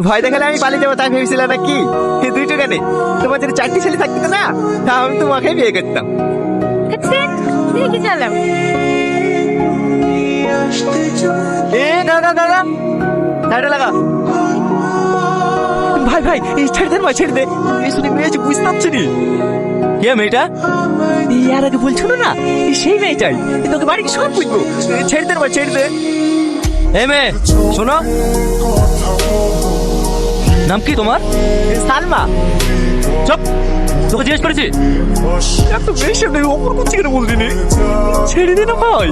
ভয় দেখালে আমি পালিয়ে যাবো তাই ভেবেছিলাম নাকি? এই দুই টাকা নেই, তোমার যদি চারটি ছেলে থাকতো না তা আমি তোমাকে বিয়ে করতাম। দেখি চালাম। এ না না না না, সাইডে লাগা। ভাই ভাই এই ছেড়ে দেন ভাই, ছেড়ে দে। এই শুনে মেয়েছে বুঝতে পারছি নি। কে মেয়েটা? ইয়ার আগে বলছিল না সেই মেয়েটাই, তোকে বাড়ি কি সব বুঝবো। ছেড়ে দেন ভাই, ছেড়ে দে। এই মেয়ে শোনো, নাম কি তোমার? সালমা। চুপ, তোকে জিজ্ঞেস করেছি। এত বেশি নেই, অপর করছি কেন বললি নি? ছেড়ে দে না ভাই।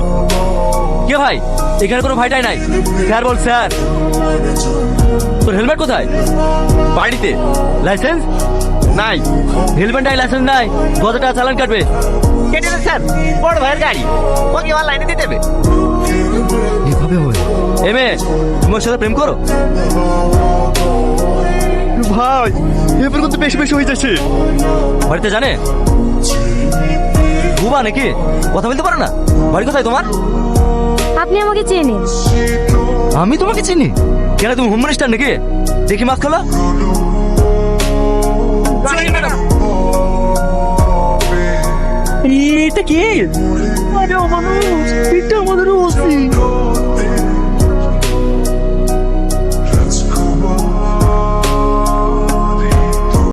কে ভাই? এখানে কোনো ভাইটাই নাই। স্যার বল স্যার। তোর হেলমেট কোথায়? বাড়িতে। লাইসেন্স নাই। হেলমেট নাই, লাইসেন্স নাই, 1000 টাকা চালান কাটবে। কেটে দেন স্যার, বড় ভাইয়ের গাড়ি, ওকে অনলাইনে দিয়ে দেবে। এভাবে হয়? এ মেয়ে, তুমি ওর সাথে প্রেম করো? ভাই এবার কিন্তু বেশি বেশি হয়ে যাচ্ছে। বাড়িতে জানে? বুবা নাকি? কথা বলতে পারো না? বাড়ি কোথায় তোমার? আপনি আমাকে চেনেন? আমি তোমাকে চিনি? কেন, তুমি হোম মিনিস্টার নাকি? দেখি মাছ খোলা। এটা কি? আরে ও মানুষ